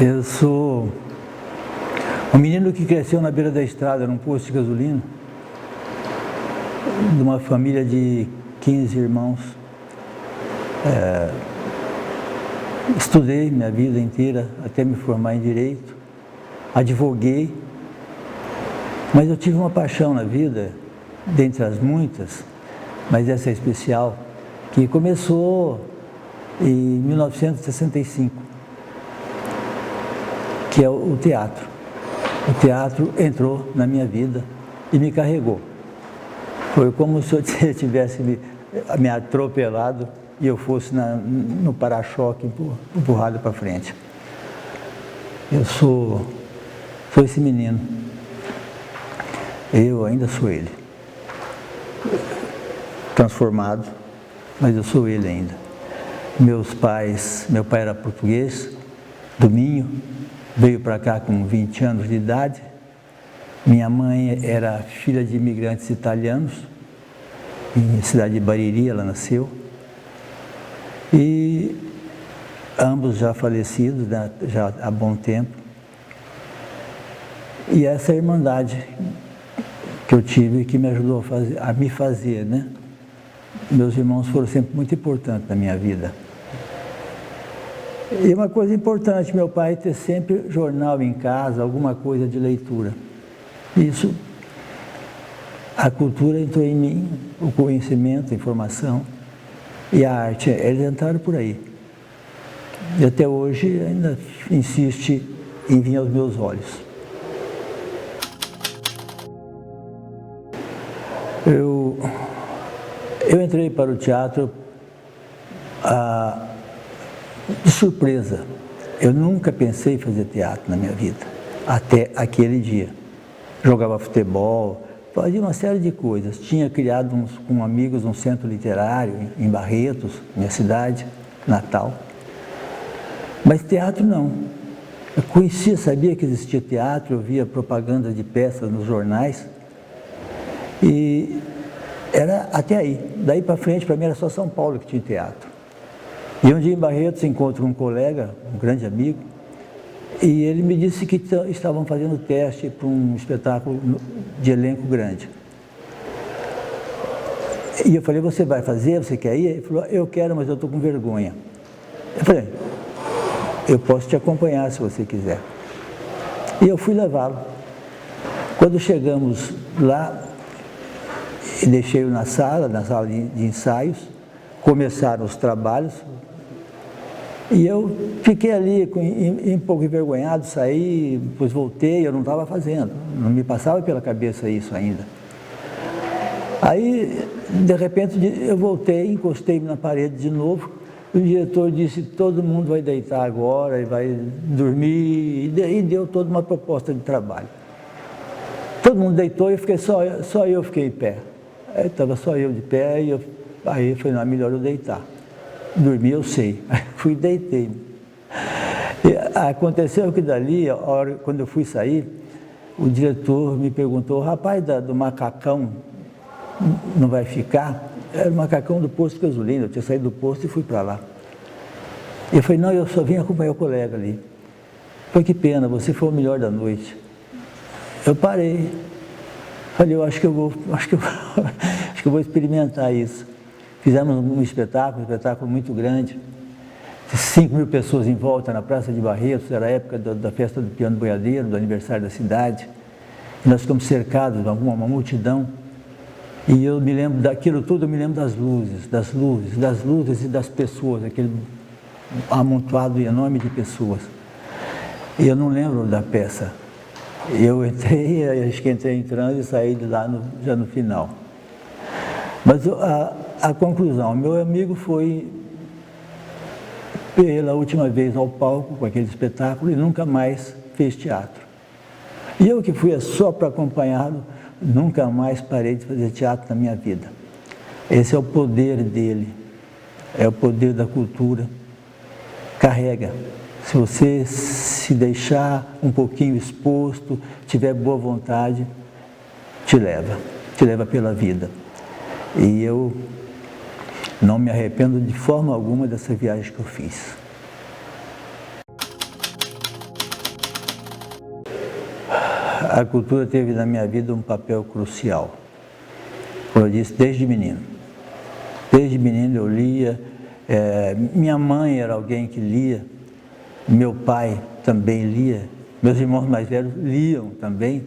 Eu sou um menino que cresceu na beira da estrada, num posto de gasolina, de uma família de 15 irmãos. Estudei minha vida inteira até me formar em Direito, advoguei, mas eu tive uma paixão na vida, dentre as muitas, mas essa é especial, que começou em 1965, que é o teatro. O teatro entrou na minha vida e me carregou. Foi como se eu tivesse me atropelado e eu fosse no para-choque empurrado para frente. Eu sou esse menino. Eu ainda sou ele. Transformado, mas eu sou ele ainda. Meu pai era português, do Minho, veio para cá com 20 anos de idade. Minha mãe era filha de imigrantes italianos, em cidade de Bariri ela nasceu. E ambos já falecidos, né, já há bom tempo. E essa irmandade que eu tive, que me ajudou a me fazer, né? Meus irmãos foram sempre muito importantes na minha vida. E uma coisa importante, meu pai ter sempre jornal em casa, alguma coisa de leitura. Isso, a cultura entrou em mim, o conhecimento, a informação e a arte, eles entraram por aí. E até hoje ainda insiste em vir aos meus olhos. Eu entrei para o teatro de surpresa. Eu nunca pensei em fazer teatro na minha vida, até aquele dia. Jogava futebol, fazia uma série de coisas. Tinha criado com amigos um centro literário em Barretos, minha cidade natal. Mas teatro não. Eu conhecia, sabia que existia teatro, eu via propaganda de peças nos jornais. E era até aí. Daí para frente, para mim era só São Paulo que tinha teatro. E um dia em Barretos encontro um colega, um grande amigo, e ele me disse que estavam fazendo teste para um espetáculo de elenco grande. E eu falei, você vai fazer? Você quer ir? Ele falou, eu quero, mas eu estou com vergonha. Eu falei, eu posso te acompanhar se você quiser. E eu fui levá-lo. Quando chegamos lá, deixei-o na sala de ensaios, começaram os trabalhos, e eu fiquei ali um pouco envergonhado, saí, depois voltei, eu não estava fazendo, não me passava pela cabeça isso ainda. Aí, de repente, eu voltei, encostei-me na parede de novo, o diretor disse, todo mundo vai deitar agora e vai dormir, e deu toda uma proposta de trabalho. Todo mundo deitou e só eu fiquei em pé. Aí estava só eu de pé e aí eu falei, não, é melhor eu deitar. Dormi, eu sei. Aí fui e deitei. E aconteceu que dali, quando eu fui sair, o diretor me perguntou, o rapaz do macacão não vai ficar? Era o macacão do posto de gasolina, eu tinha saído do posto e fui para lá. E eu falei, não, eu só vim acompanhar o colega ali. Foi que pena, você foi o melhor da noite. Eu parei. Falei, eu acho que eu vou experimentar isso. Fizemos um espetáculo muito grande, 5.000 pessoas em volta na Praça de Barretos, era a época da festa do piano boiadeiro, do aniversário da cidade. E nós ficamos cercados de uma multidão. E eu me lembro daquilo tudo, eu me lembro das luzes e das pessoas, aquele amontoado enorme de pessoas. E eu não lembro da peça. Eu entrei, acho que entrei em transe e saí de lá já no final. Mas a conclusão, meu amigo foi pela última vez ao palco com aquele espetáculo e nunca mais fez teatro. E eu que fui só para acompanhá-lo, nunca mais parei de fazer teatro na minha vida. Esse é o poder dele, é o poder da cultura. Carrega. Se você se deixar um pouquinho exposto, tiver boa vontade, te leva pela vida. E eu não me arrependo de forma alguma dessa viagem que eu fiz. A cultura teve na minha vida um papel crucial. Como eu disse, desde menino. Desde menino eu lia, minha mãe era alguém que lia, meu pai também lia, meus irmãos mais velhos liam também,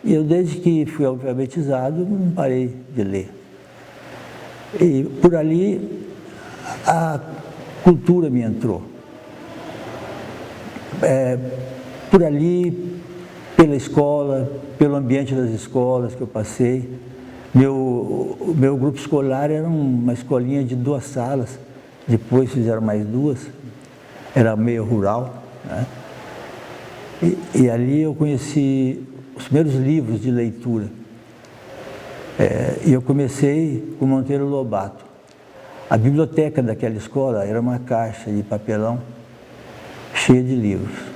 e eu desde que fui alfabetizado não parei de ler. E por ali a cultura me entrou. Por ali, pela escola, pelo ambiente das escolas que eu passei. O meu grupo escolar era uma escolinha de 2 salas, depois fizeram mais 2, era meio rural, né? E ali eu conheci os primeiros livros de leitura. E eu comecei com Monteiro Lobato. A biblioteca daquela escola era uma caixa de papelão cheia de livros.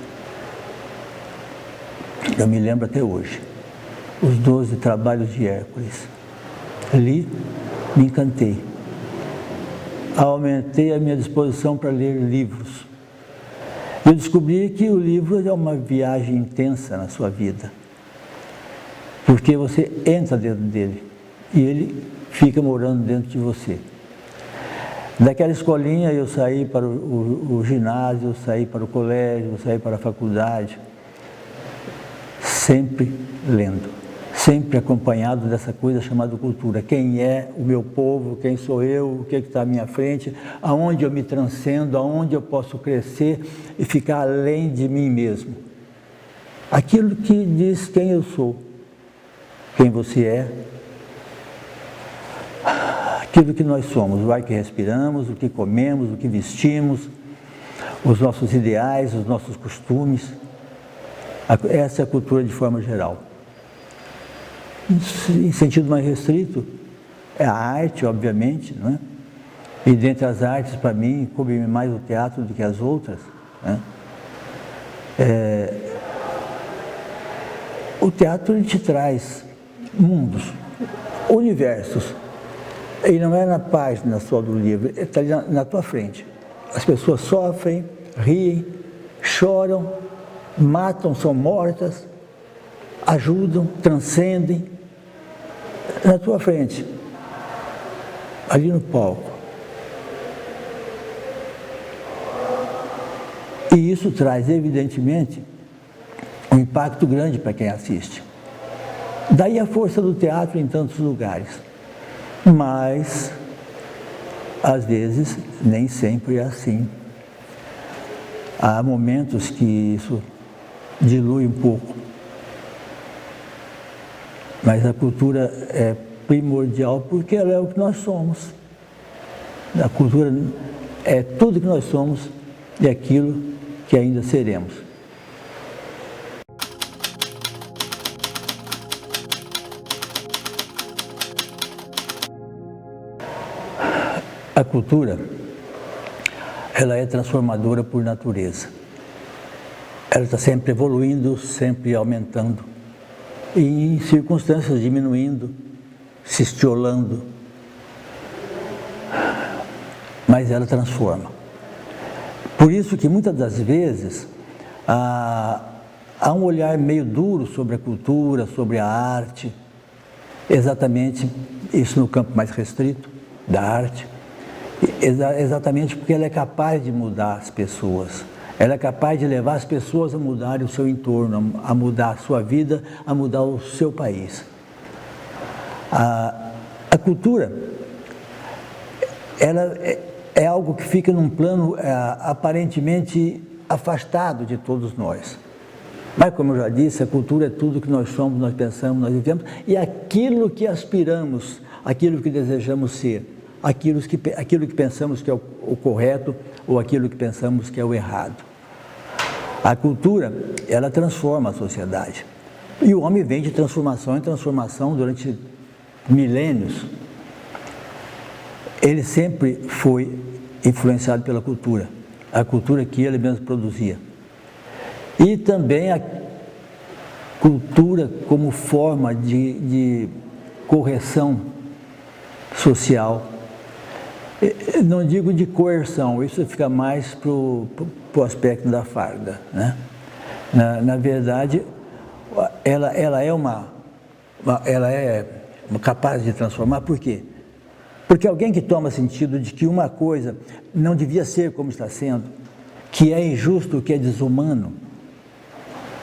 Eu me lembro até hoje. Os 12 Trabalhos de Hércules. Li, me encantei. Aumentei a minha disposição para ler livros. Eu descobri que o livro é uma viagem intensa na sua vida. Porque você entra dentro dele e ele fica morando dentro de você. Daquela escolinha eu saí para o ginásio, eu saí para o colégio, eu saí para a faculdade, sempre lendo, sempre acompanhado dessa coisa chamada cultura. Quem é o meu povo, quem sou eu, o que está à minha frente, aonde eu me transcendo, aonde eu posso crescer e ficar além de mim mesmo. Aquilo que diz quem eu sou, quem você é, aquilo que nós somos, o ar que respiramos, o que comemos, o que vestimos, os nossos ideais, os nossos costumes. Essa é a cultura de forma geral. Em sentido mais restrito, é a arte, obviamente, não é? E dentre as artes, para mim, coube mais o teatro do que as outras, né? O teatro ele te traz mundos, universos. Ele não é na página só do livro, ele está ali na tua frente. As pessoas sofrem, riem, choram, matam, são mortas, ajudam, transcendem, na tua frente, ali no palco. E isso traz, evidentemente, um impacto grande para quem assiste. Daí a força do teatro em tantos lugares. Mas, às vezes, nem sempre é assim. Há momentos que isso dilui um pouco. Mas a cultura é primordial porque ela é o que nós somos. A cultura é tudo que nós somos e aquilo que ainda seremos. A cultura, ela é transformadora por natureza. Ela está sempre evoluindo, sempre aumentando. E em circunstâncias diminuindo, se estiolando. Mas ela transforma. Por isso que muitas das vezes há um olhar meio duro sobre a cultura, sobre a arte. Exatamente isso no campo mais restrito da arte. Exatamente porque ela é capaz de mudar as pessoas. Ela é capaz de levar as pessoas a mudarem o seu entorno, a mudar a sua vida, a mudar o seu país. A cultura, ela é algo que fica num plano aparentemente afastado de todos nós. Mas, como eu já disse, a cultura é tudo que nós somos, nós pensamos, nós vivemos, e aquilo que aspiramos, aquilo que desejamos ser, aquilo que pensamos que é o correto ou aquilo que pensamos que é o errado. A cultura, ela transforma a sociedade. E o homem vem de transformação em transformação durante milênios. Ele sempre foi influenciado pela cultura, a cultura que ele mesmo produzia. E também a cultura como forma de correção social. Não digo de coerção, isso fica mais para o aspecto da farda, né? Na verdade, ela é capaz de transformar. Por quê? Porque alguém que toma sentido de que uma coisa não devia ser como está sendo, que é injusto, que é desumano,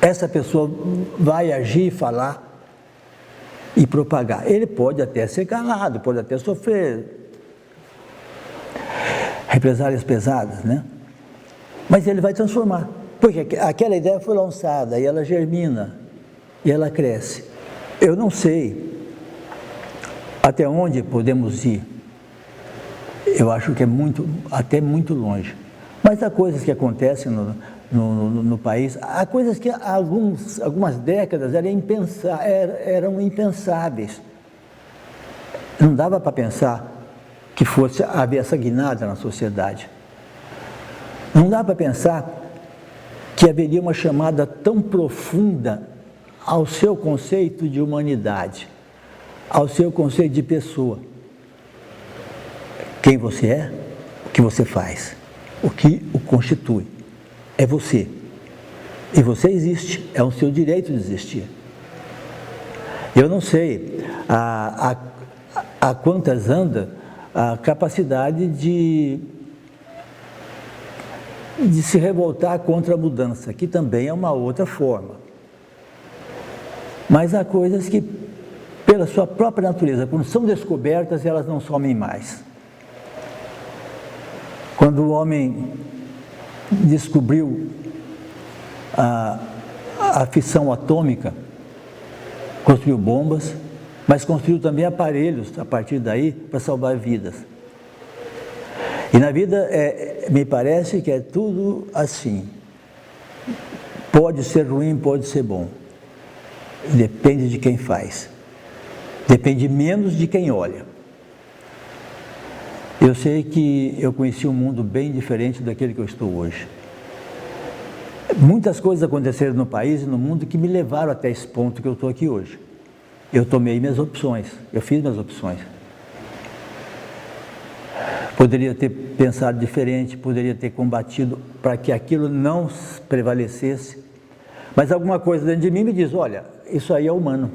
essa pessoa vai agir, falar e propagar. Ele pode até ser calado, pode até sofrer represálias pesadas, né? Mas ele vai transformar, porque aquela ideia foi lançada e ela germina e ela cresce. Eu não sei até onde podemos ir. Eu acho que é até muito longe. Mas há coisas que acontecem no país, há coisas que há algumas décadas eram impensáveis. Não dava para pensar que fosse haver essa guinada na sociedade. Não dá para pensar que haveria uma chamada tão profunda ao seu conceito de humanidade, ao seu conceito de pessoa. Quem você é, o que você faz, o que o constitui, é você. E você existe, é o seu direito de existir. Eu não sei a quantas anda a capacidade de se revoltar contra a mudança, que também é uma outra forma. Mas há coisas que, pela sua própria natureza, quando são descobertas, elas não somem mais. Quando o homem descobriu a fissão atômica, construiu bombas, mas construiu também aparelhos a partir daí para salvar vidas. E na vida me parece que é tudo assim. Pode ser ruim, pode ser bom. Depende de quem faz. Depende menos de quem olha. Eu sei que eu conheci um mundo bem diferente daquele que eu estou hoje. Muitas coisas aconteceram no país e no mundo que me levaram até esse ponto que eu estou aqui hoje. Eu tomei minhas opções, eu fiz minhas opções. Poderia ter pensado diferente, poderia ter combatido para que aquilo não prevalecesse. Mas alguma coisa dentro de mim me diz, olha, isso aí é humano.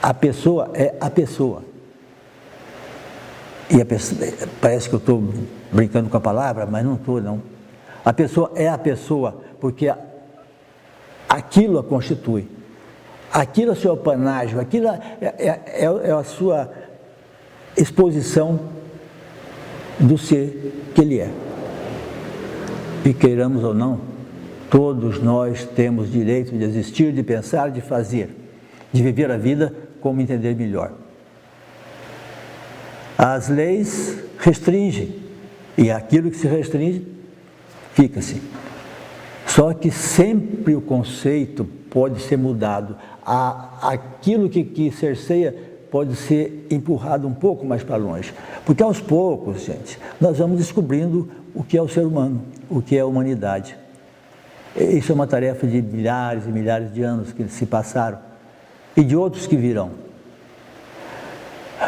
A pessoa é a pessoa. E a pessoa, parece que eu estou brincando com a palavra, mas não estou, não. A pessoa é a pessoa, porque aquilo a constitui. Aquilo é o seu panágio, aquilo é a sua exposição do ser que ele é. E queiramos ou não, todos nós temos direito de existir, de pensar, de fazer, de viver a vida como entender melhor. As leis restringem, e aquilo que se restringe, fica-se. Só que sempre o conceito pode ser mudado. Aquilo que cerceia pode ser empurrado um pouco mais para longe. Porque aos poucos, gente, nós vamos descobrindo o que é o ser humano, o que é a humanidade. Isso é uma tarefa de milhares e milhares de anos que se passaram e de outros que virão.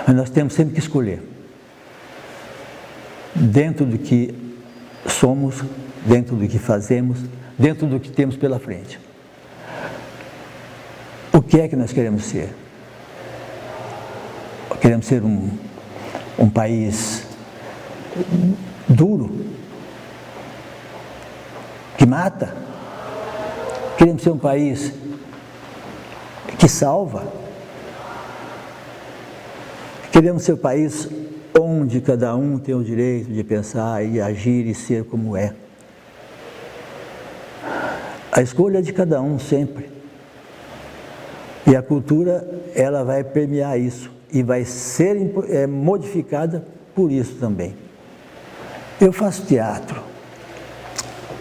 Mas nós temos sempre que escolher. Dentro do que somos, dentro do que fazemos, dentro do que temos pela frente. O que é que nós queremos ser? Queremos ser um país duro, que mata? Queremos ser um país que salva? Queremos ser um país onde cada um tem o direito de pensar e agir e ser como é? A escolha é de cada um sempre. E a cultura, ela vai permear isso e vai ser modificada por isso também. Eu faço teatro.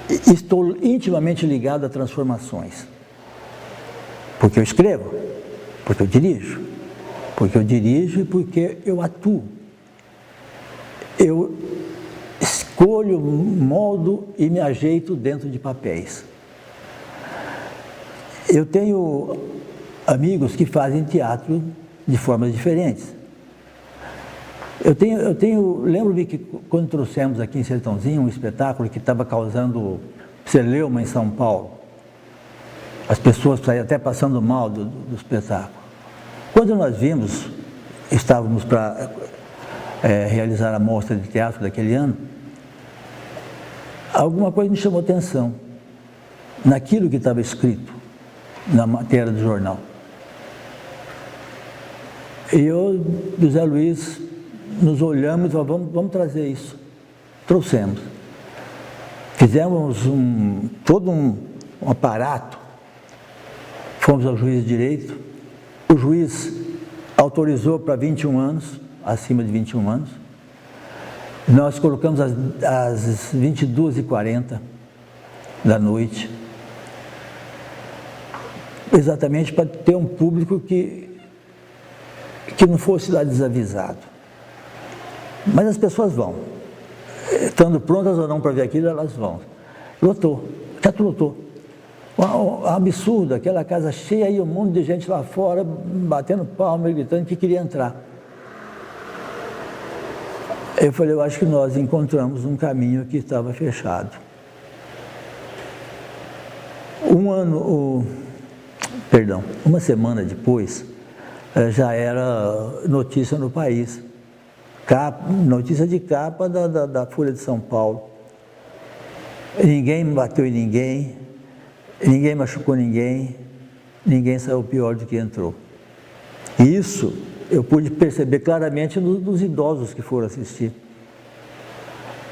Estou intimamente ligado a transformações. Porque eu escrevo, porque eu dirijo. Porque eu dirijo e porque eu atuo. Eu escolho, moldo e me ajeito dentro de papéis. Eu tenho amigos que fazem teatro de formas diferentes. Lembro-me que quando trouxemos aqui em Sertãozinho um espetáculo que estava causando celeuma em São Paulo, As pessoas saíam até passando mal do espetáculo. Quando nós vimos, estávamos para realizar a mostra de teatro daquele ano, alguma coisa me chamou atenção naquilo que estava escrito na matéria do jornal. E eu e o Zé Luiz nos olhamos e falamos, vamos trazer isso. Trouxemos. Fizemos todo um aparato. Fomos ao juiz de direito. O juiz autorizou para 21 anos, acima de 21 anos. Nós colocamos às 22h40 da noite, exatamente para ter um público que não fosse lá desavisado. Mas as pessoas vão. Estando prontas ou não para ver aquilo, elas vão. Lotou, o teatro lotou. Um absurdo, aquela casa cheia e um monte de gente lá fora, batendo palma e gritando que queria entrar. Eu falei, eu acho que nós encontramos um caminho que estava fechado. Uma semana depois, já era notícia no país. Notícia de capa da Folha de São Paulo. Ninguém bateu em ninguém, ninguém machucou ninguém, ninguém saiu pior do que entrou. Isso eu pude perceber claramente nos idosos que foram assistir.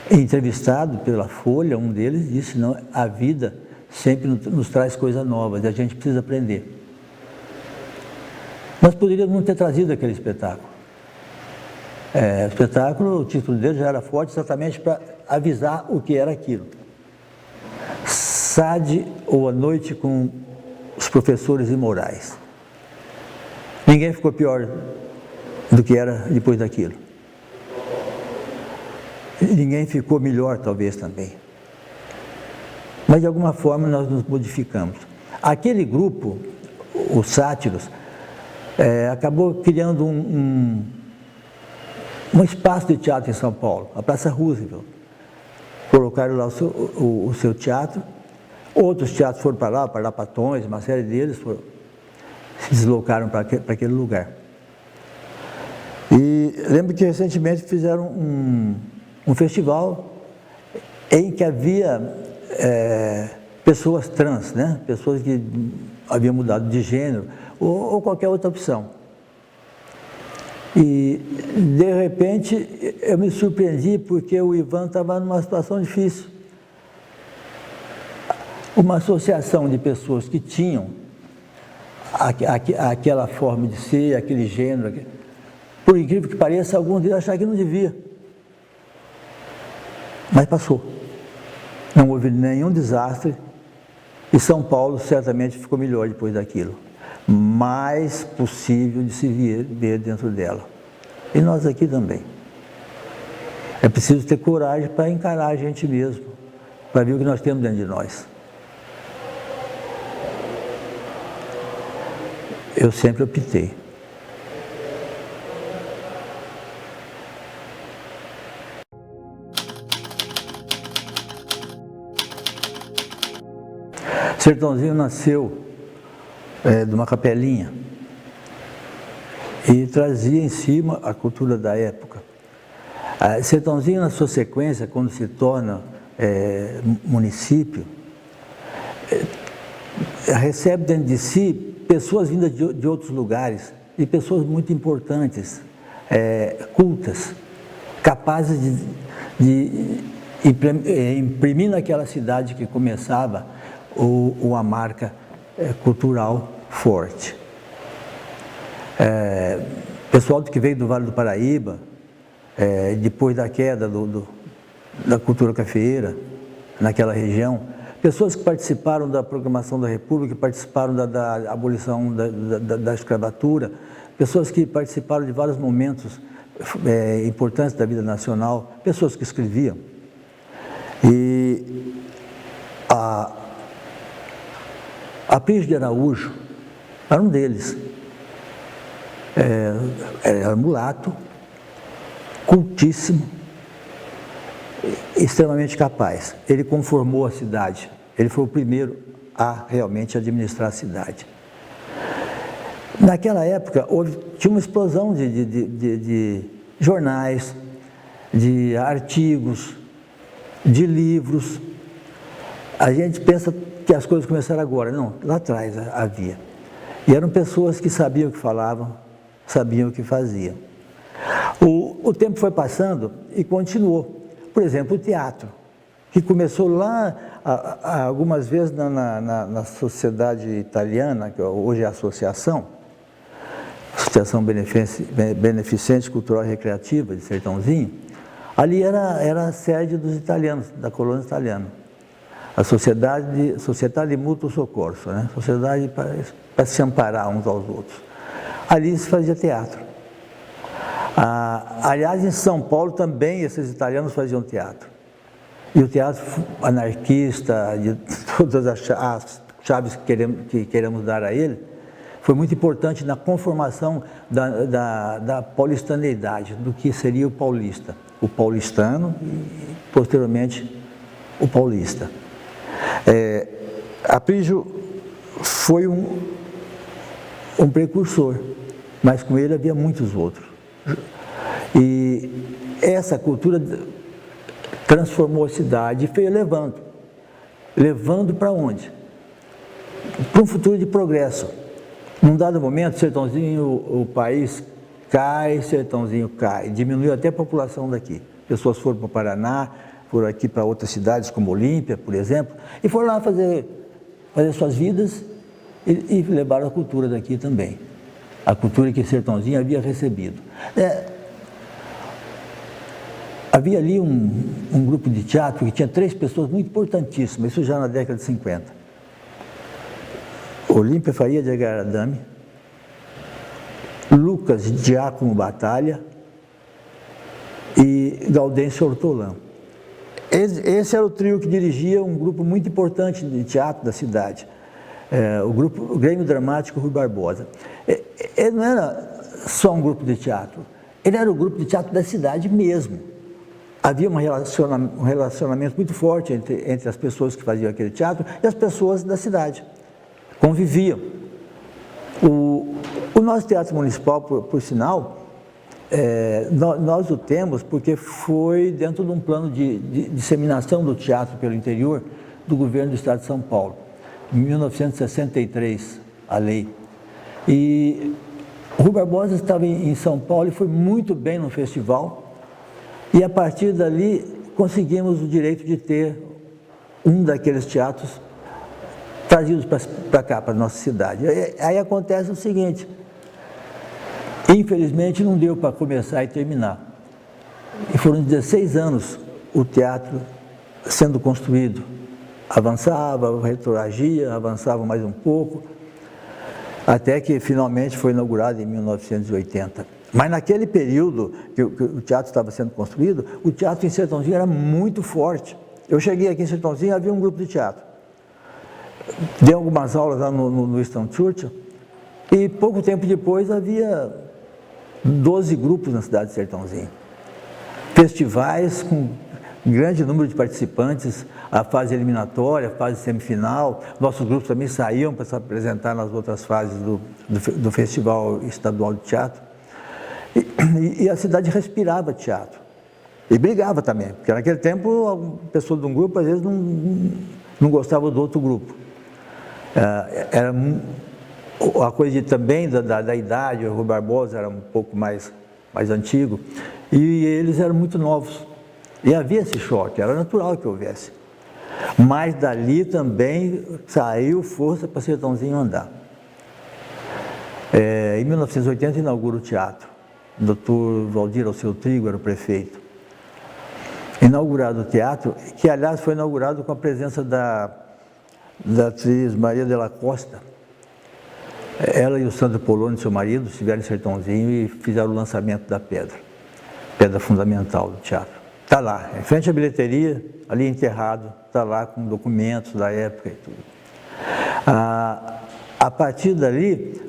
Entrevistado pela Folha, um deles disse, não, a vida sempre nos traz coisas novas e a gente precisa aprender. Nós poderíamos não ter trazido aquele espetáculo. O espetáculo, o título dele já era forte exatamente para avisar o que era aquilo. SAD ou A Noite com os Professores Imorais. Ninguém ficou pior do que era depois daquilo. Ninguém ficou melhor, talvez, também. Mas, de alguma forma, nós nos modificamos. Aquele grupo, os sátiros, acabou criando um espaço de teatro em São Paulo, a Praça Roosevelt. Colocaram lá o seu teatro. Outros teatros foram para lá, Patões, uma série deles se deslocaram para aquele lugar. E lembro que recentemente fizeram um festival em que havia pessoas trans, né? Pessoas que haviam mudado de gênero ou qualquer outra opção. E, de repente, eu me surpreendi porque o Ivan estava numa situação difícil. Uma associação de pessoas que tinham aquela forma de ser, aquele gênero, por incrível que pareça, alguns deles acharam que não devia. Mas passou. Não houve nenhum desastre e São Paulo certamente ficou melhor depois daquilo. Mais possível de se ver dentro dela. E nós aqui também. É preciso ter coragem para encarar a gente mesmo, para ver o que nós temos dentro de nós. Eu sempre optei. Sertãozinho nasceu de uma capelinha e trazia em cima a cultura da época. Sertãozinho, na sua sequência, quando se torna município, recebe dentro de si pessoas vindas de outros lugares, e pessoas muito importantes, cultas, capazes de imprimir naquela cidade que começava uma marca cultural forte. Pessoal que veio do Vale do Paraíba, depois da queda da cultura cafeeira naquela região, pessoas que participaram da proclamação da República, que participaram da abolição da escravatura, pessoas que participaram de vários momentos importantes da vida nacional, pessoas que escreviam. E a Prígio de Araújo era um deles. Era mulato, cultíssimo, extremamente capaz. Ele conformou a cidade. Ele foi o primeiro a realmente administrar a cidade. Naquela época, tinha uma explosão de jornais, de artigos, de livros. A gente pensa que as coisas começaram agora. Não, lá atrás havia. E eram pessoas que sabiam o que falavam, sabiam o que faziam. O tempo foi passando e continuou. Por exemplo, o teatro, que começou lá algumas vezes na sociedade italiana, que hoje é a Associação Beneficente Cultural e Recreativa de Sertãozinho. Ali era a sede dos italianos, da colônia italiana. A Sociedade de Mútuo Soccorso, né? Sociedade para se amparar uns aos outros. Ali se fazia teatro. Aliás, em São Paulo também esses italianos faziam teatro. E o teatro anarquista, de todas as chaves que queremos dar a ele, foi muito importante na conformação da paulistaneidade, do que seria o paulista. O paulistano e, posteriormente, o paulista. Aprígio foi um precursor, mas com ele havia muitos outros. E essa cultura transformou a cidade e foi levando para onde? Para um futuro de progresso. Num dado momento, Sertãozinho, o país cai, Sertãozinho cai, diminuiu até a população daqui. Pessoas foram para o Paraná, foram aqui para outras cidades, como Olímpia, por exemplo, e foram lá fazer suas vidas e levaram a cultura daqui também. A cultura que Sertãozinho havia recebido. Havia ali um grupo de teatro que tinha 3 pessoas muito importantíssimas, isso já na década de 50. Olímpia Faria de Agaradame, Lucas Giacomo Batalha e Gaudêncio Ortolã. Esse era o trio que dirigia um grupo muito importante de teatro da cidade, o Grêmio Dramático Rui Barbosa. Ele não era só um grupo de teatro, ele era o grupo de teatro da cidade mesmo. Havia um relacionamento muito forte entre as pessoas que faziam aquele teatro e as pessoas da cidade. Conviviam. O nosso Teatro Municipal, por sinal, nós o temos porque foi dentro de um plano de disseminação do teatro pelo interior do governo do estado de São Paulo, em 1963, a lei. E o Rui Barbosa estava em São Paulo e foi muito bem no festival, e a partir dali conseguimos o direito de ter um daqueles teatros trazidos para cá, para a nossa cidade. Aí acontece o seguinte: infelizmente não deu para começar e terminar. E foram 16 anos o teatro sendo construído. Avançava, retroagia, avançava mais um pouco, até que finalmente foi inaugurado em 1980. Mas naquele período que o teatro estava sendo construído, o teatro em Sertãozinho era muito forte. Eu cheguei aqui em Sertãozinho, havia um grupo de teatro. Dei algumas aulas lá no Winston Churchill, e pouco tempo depois havia 12 grupos na cidade de Sertãozinho. Festivais com grande número de participantes, a fase eliminatória, a fase semifinal. Nossos grupos também saíam para se apresentar nas outras fases do Festival Estadual de Teatro. E a cidade respirava teatro. E brigava também, porque naquele tempo a pessoa de um grupo às vezes não gostava do outro grupo. Era a coisa também da idade. O Rui Barbosa era um pouco mais antigo, e eles eram muito novos. E havia esse choque, era natural que houvesse. Mas dali também saiu força para Sertãozinho andar. Em 1980 inaugura o teatro. O Dr. Valdir Alceu Trigo era o prefeito. Inaugurado o teatro, que aliás foi inaugurado com a presença da atriz Maria de la Costa. Ela e o Sandro Poloni, seu marido, estiveram em Sertãozinho e fizeram o lançamento da pedra fundamental do teatro. Está lá, em frente à bilheteria, ali enterrado, está lá com documentos da época e tudo. A partir dali,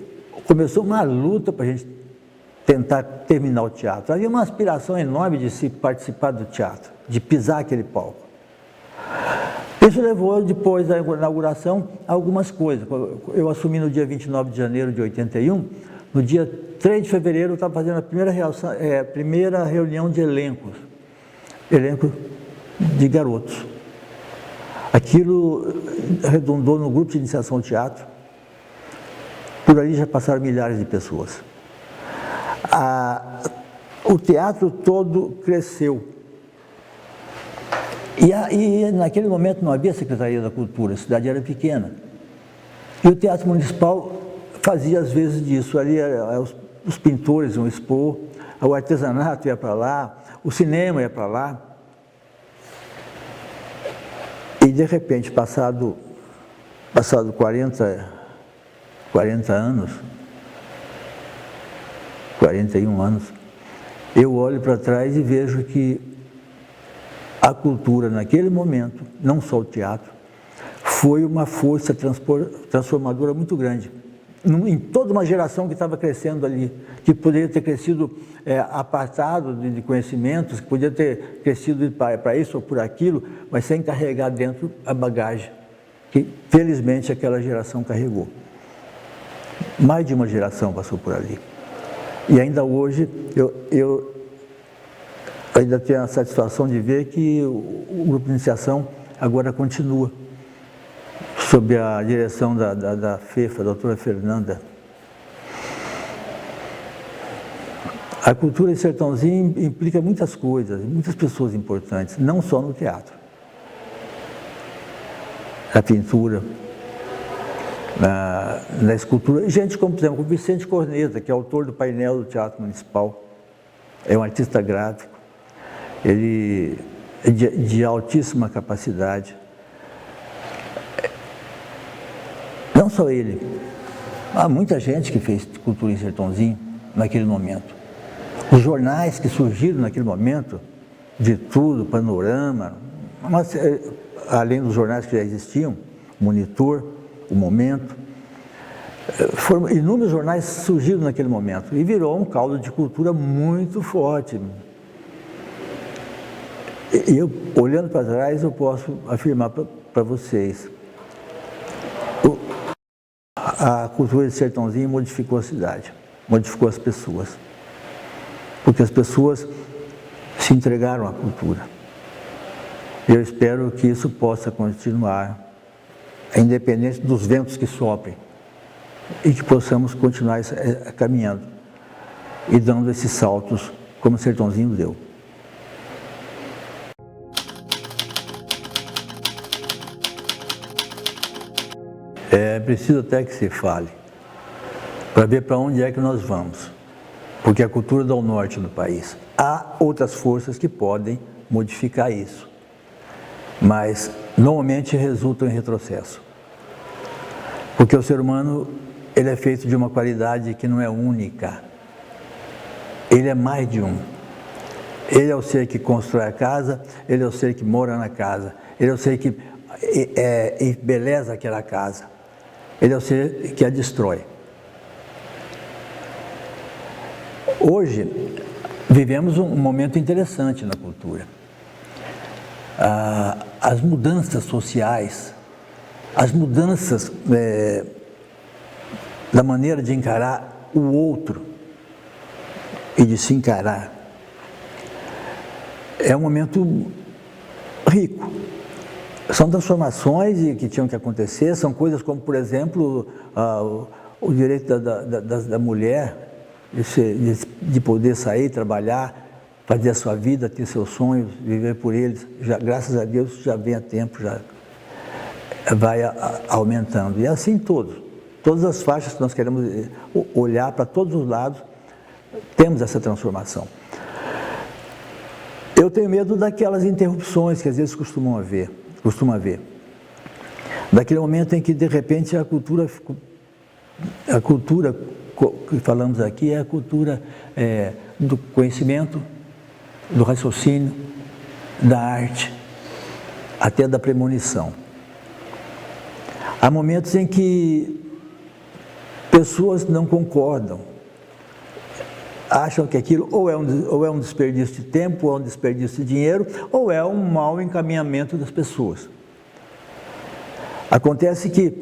começou uma luta para a gente tentar terminar o teatro. Havia uma aspiração enorme de se participar do teatro, de pisar aquele palco. Isso levou, depois da inauguração, a algumas coisas. Eu assumi no dia 29 de janeiro de 81, no dia 3 de fevereiro eu estava fazendo a primeira reunião de elenco de garotos. Aquilo arredondou no grupo de iniciação ao teatro. Por ali já passaram milhares de pessoas. O teatro todo cresceu. E naquele momento não havia Secretaria da Cultura, a cidade era pequena. E o Teatro Municipal fazia às vezes disso. Ali os pintores iam expor, o artesanato ia para lá, o cinema ia para lá. E de repente, passado 40 anos, 41 anos, eu olho para trás e vejo que a cultura naquele momento, não só o teatro, foi uma força transformadora muito grande. Em toda uma geração que estava crescendo ali, que poderia ter crescido apartado de conhecimentos, que poderia ter crescido para isso ou por aquilo, mas sem carregar dentro a bagagem que, felizmente, aquela geração carregou. Mais de uma geração passou por ali. E ainda hoje, eu ainda tenho a satisfação de ver que o grupo de iniciação agora continua, sob a direção da FEFA, a doutora Fernanda. A cultura de Sertãozinho implica muitas coisas, muitas pessoas importantes, não só no teatro. Na pintura, na escultura. Gente como, por exemplo, o Vicente Corneta, que é autor do painel do Teatro Municipal, é um artista gráfico, ele é de altíssima capacidade. Não só ele, há muita gente que fez cultura em Sertãozinho naquele momento. Os jornais que surgiram naquele momento, de tudo, Panorama, mas, além dos jornais que já existiam, Monitor, O Momento, inúmeros jornais surgiram naquele momento e virou um caldo de cultura muito forte. E eu, olhando para trás, eu posso afirmar para vocês, a cultura de Sertãozinho modificou a cidade, modificou as pessoas, porque as pessoas se entregaram à cultura. Eu espero que isso possa continuar, independente dos ventos que soprem, e que possamos continuar caminhando e dando esses saltos como o Sertãozinho deu. É preciso até que se fale, para ver para onde é que nós vamos, porque a cultura dá o norte no país. Há outras forças que podem modificar isso, mas normalmente resultam em retrocesso, porque o ser humano ele é feito de uma qualidade que não é única, ele é mais de um. Ele é o ser que constrói a casa, ele é o ser que mora na casa, ele é o ser que embeleza aquela casa. Ele é o ser que a destrói. Hoje, vivemos um momento interessante na cultura. As mudanças sociais, as mudanças da maneira de encarar o outro e de se encarar, é um momento rico. São transformações que tinham que acontecer, são coisas como, por exemplo, o direito da mulher de poder sair, trabalhar, fazer a sua vida, ter seus sonhos, viver por eles. Já, graças a Deus já vem a tempo, já vai aumentando. E assim todas as faixas que nós queremos olhar para todos os lados, temos essa transformação. Eu tenho medo daquelas interrupções que às vezes costuma haver. Daquele momento em que, de repente, a cultura que falamos aqui é a cultura do conhecimento, do raciocínio, da arte, até da premonição. Há momentos em que pessoas não concordam, acham que aquilo ou é um desperdício de tempo, ou é um desperdício de dinheiro, ou é um mau encaminhamento das pessoas. Acontece que,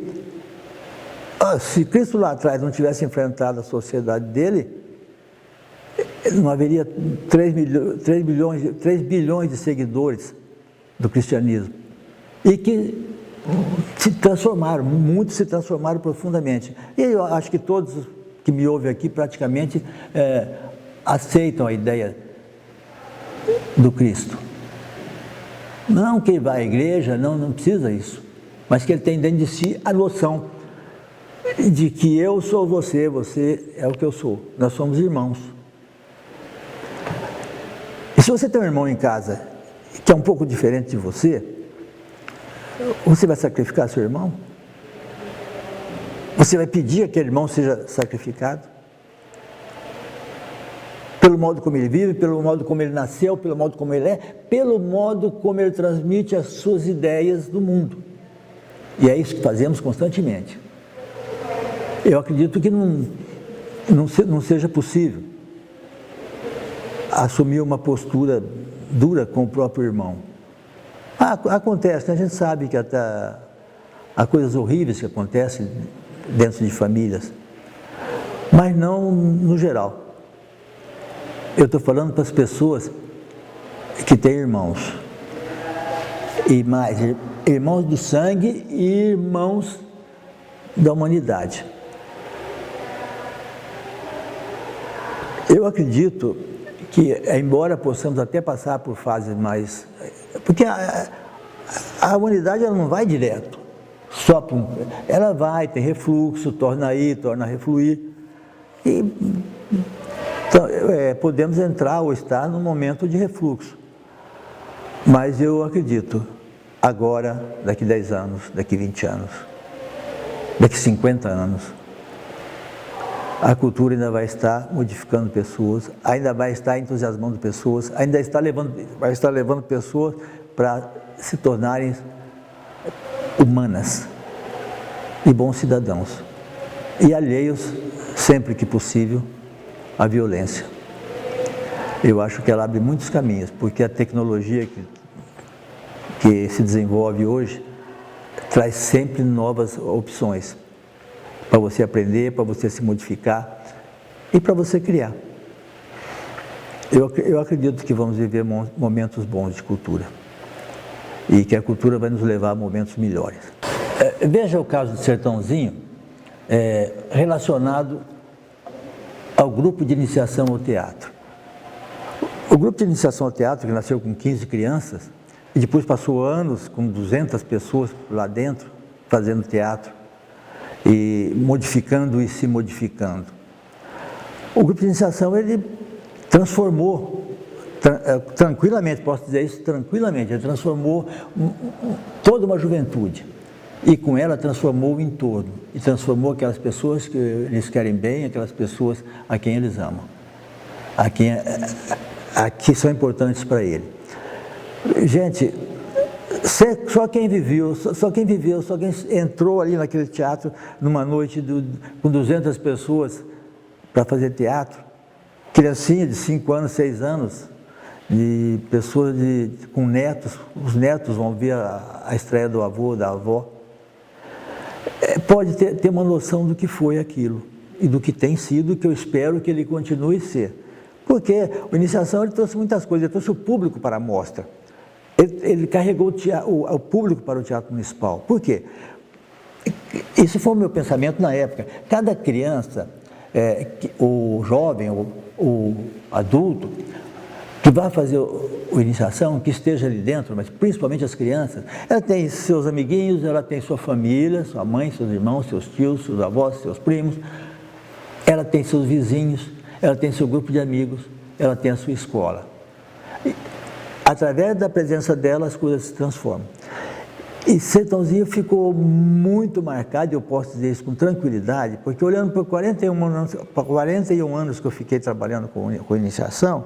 se Cristo lá atrás não tivesse enfrentado a sociedade dele, não haveria 3 bilhões de seguidores do cristianismo. E que se transformaram, muitos se transformaram profundamente. E eu acho que todos que me ouvem aqui praticamente aceitam a ideia do Cristo. Não que ele vai à igreja, não precisa isso, mas que ele tem dentro de si a noção de que eu sou você, você é o que eu sou, nós somos irmãos. E se você tem um irmão em casa que é um pouco diferente de você vai sacrificar seu irmão? Você vai pedir que aquele irmão seja sacrificado? Pelo modo como ele vive, pelo modo como ele nasceu, pelo modo como ele é, pelo modo como ele transmite as suas ideias do mundo. E é isso que fazemos constantemente. Eu acredito que não seja possível assumir uma postura dura com o próprio irmão. Acontece, né? A gente sabe que até há coisas horríveis que acontecem dentro de famílias, mas não no geral. Eu estou falando para as pessoas que têm irmãos, e mais, irmãos do sangue e irmãos da humanidade. Eu acredito que, embora possamos até passar por fases mais... Porque a humanidade ela não vai direto, só para ela vai, tem refluxo, torna a ir, torna a refluir. E, então, podemos entrar ou estar num momento de refluxo. Mas eu acredito, agora, daqui 10 anos, daqui 20 anos, daqui 50 anos, a cultura ainda vai estar modificando pessoas, ainda vai estar entusiasmando pessoas, vai estar levando pessoas para se tornarem humanas e bons cidadãos, e alheios, sempre que possível, à violência. Eu acho que ela abre muitos caminhos, porque a tecnologia que se desenvolve hoje traz sempre novas opções para você aprender, para você se modificar e para você criar. Eu acredito que vamos viver momentos bons de cultura e que a cultura vai nos levar a momentos melhores. Veja o caso do Sertãozinho relacionado ao grupo de iniciação ao teatro. O grupo de iniciação ao teatro, que nasceu com 15 crianças e depois passou anos com 200 pessoas lá dentro fazendo teatro, e modificando e se modificando. O grupo de iniciação, ele transformou, tranquilamente, posso dizer isso tranquilamente, ele transformou toda uma juventude, e com ela transformou o entorno, e transformou aquelas pessoas que eles querem bem, aquelas pessoas a quem eles amam, que são importantes para ele. Gente, só quem entrou ali naquele teatro numa noite com 200 pessoas para fazer teatro, criancinha de 5 anos, 6 anos, de pessoas com netos, os netos vão ver a estreia do avô, da avó, pode ter uma noção do que foi aquilo e do que tem sido, que eu espero que ele continue a ser. Porque a iniciação ele trouxe muitas coisas, ele trouxe o público para a mostra. Ele carregou o público para o Teatro Municipal. Por quê? Isso foi o meu pensamento na época. Cada criança, o jovem, o adulto, que vai fazer a iniciação, que esteja ali dentro, mas principalmente as crianças, ela tem seus amiguinhos, ela tem sua família, sua mãe, seus irmãos, seus tios, seus avós, seus primos, ela tem seus vizinhos, ela tem seu grupo de amigos, ela tem a sua escola. Através da presença dela, as coisas se transformam. E Sertãozinho ficou muito marcado, eu posso dizer isso com tranquilidade, porque olhando para 41 anos que eu fiquei trabalhando com iniciação,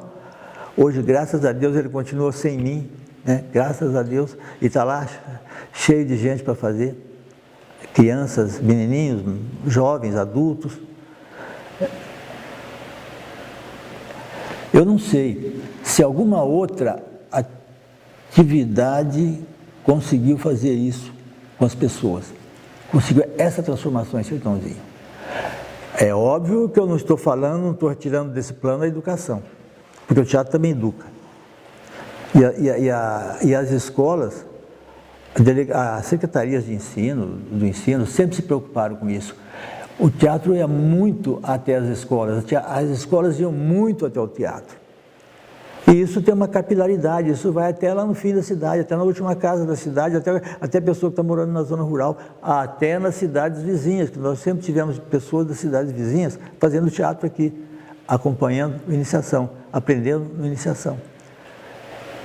hoje, graças a Deus, ele continua sem mim, né? Graças a Deus, e está lá cheio de gente para fazer, crianças, menininhos, jovens, adultos. Eu não sei se alguma outra atividade conseguiu fazer isso com as pessoas. Conseguiu essa transformação em Sertãozinho. É óbvio que eu não estou falando, não estou retirando desse plano a educação, porque o teatro também educa. E as escolas, as secretarias de ensino, do ensino, sempre se preocuparam com isso. O teatro ia muito até as escolas iam muito até o teatro. E isso tem uma capilaridade, isso vai até lá no fim da cidade, até na última casa da cidade, até a pessoa que está morando na zona rural, até nas cidades vizinhas, que nós sempre tivemos pessoas das cidades vizinhas fazendo teatro aqui, acompanhando a iniciação, aprendendo a iniciação.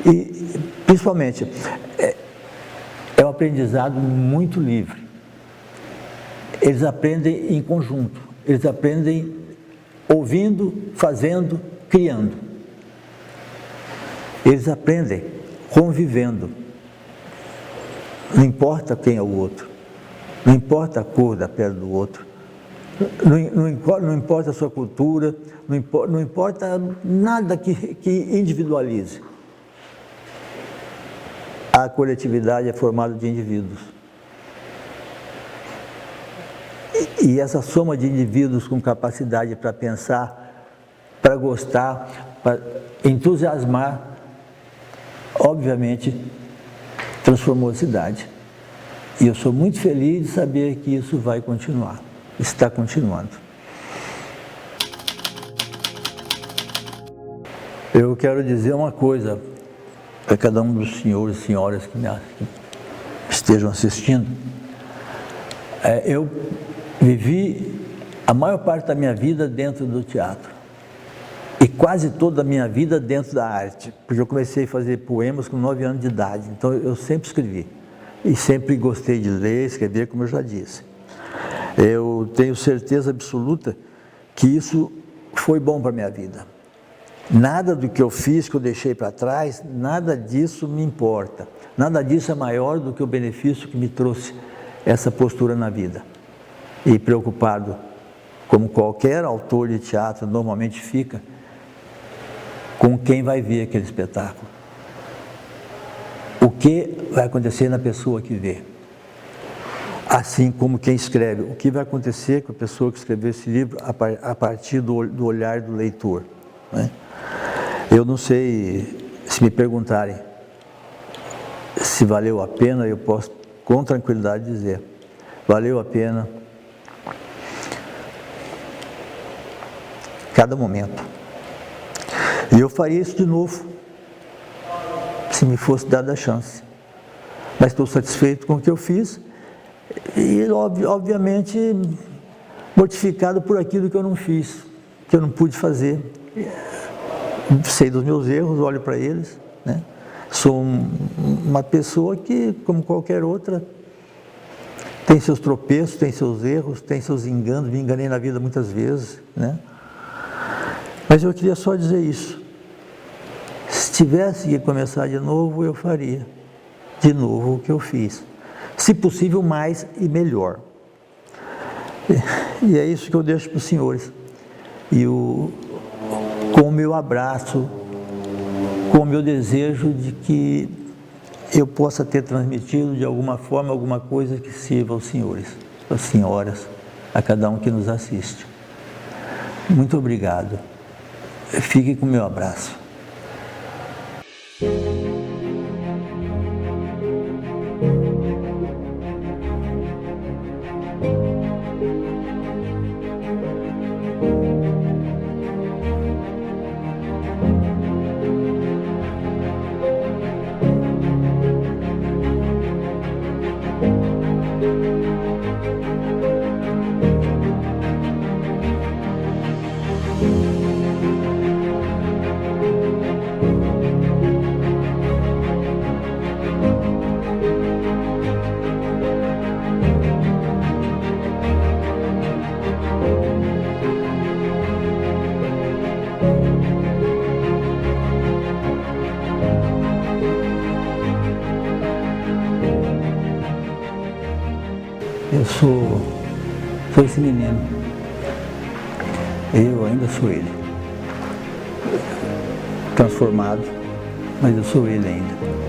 E, principalmente, é um aprendizado muito livre. Eles aprendem em conjunto, eles aprendem ouvindo, fazendo, criando. Eles aprendem convivendo. Não importa quem é o outro, não importa a cor da pele do outro, não importa a sua cultura, não importa nada que individualize. A coletividade é formada de indivíduos. E essa soma de indivíduos com capacidade para pensar, para gostar, para entusiasmar, obviamente, transformou a cidade. E eu sou muito feliz de saber que isso vai continuar, está continuando. Eu quero dizer uma coisa para cada um dos senhores e senhoras que estejam assistindo. Eu vivi a maior parte da minha vida dentro do teatro. E quase toda a minha vida dentro da arte, porque eu comecei a fazer poemas com 9 anos de idade, então eu sempre escrevi. E sempre gostei de ler, escrever, como eu já disse. Eu tenho certeza absoluta que isso foi bom para a minha vida. Nada do que eu fiz, que eu deixei para trás, nada disso me importa. Nada disso é maior do que o benefício que me trouxe essa postura na vida. E preocupado, como qualquer autor de teatro normalmente fica, com quem vai ver aquele espetáculo. O que vai acontecer na pessoa que vê. Assim como quem escreve, o que vai acontecer com a pessoa que escreveu esse livro a partir do olhar do leitor, né? Eu não sei, se me perguntarem se valeu a pena, eu posso com tranquilidade dizer, valeu a pena cada momento. E eu faria isso de novo, se me fosse dada a chance. Mas estou satisfeito com o que eu fiz e, obviamente, mortificado por aquilo que eu não fiz, que eu não pude fazer. Sei dos meus erros, olho para eles, né? Sou uma pessoa que, como qualquer outra, tem seus tropeços, tem seus erros, tem seus enganos, me enganei na vida muitas vezes, né? Mas eu queria só dizer isso. Se tivesse que começar de novo, eu faria de novo o que eu fiz. Se possível, mais e melhor. E é isso que eu deixo para os senhores. E com o meu abraço, com o meu desejo de que eu possa ter transmitido de alguma forma alguma coisa que sirva aos senhores, às senhoras, a cada um que nos assiste. Muito obrigado. Fique com o meu abraço. Eu sou esse menino. Eu ainda sou ele. Transformado, mas eu sou ele ainda.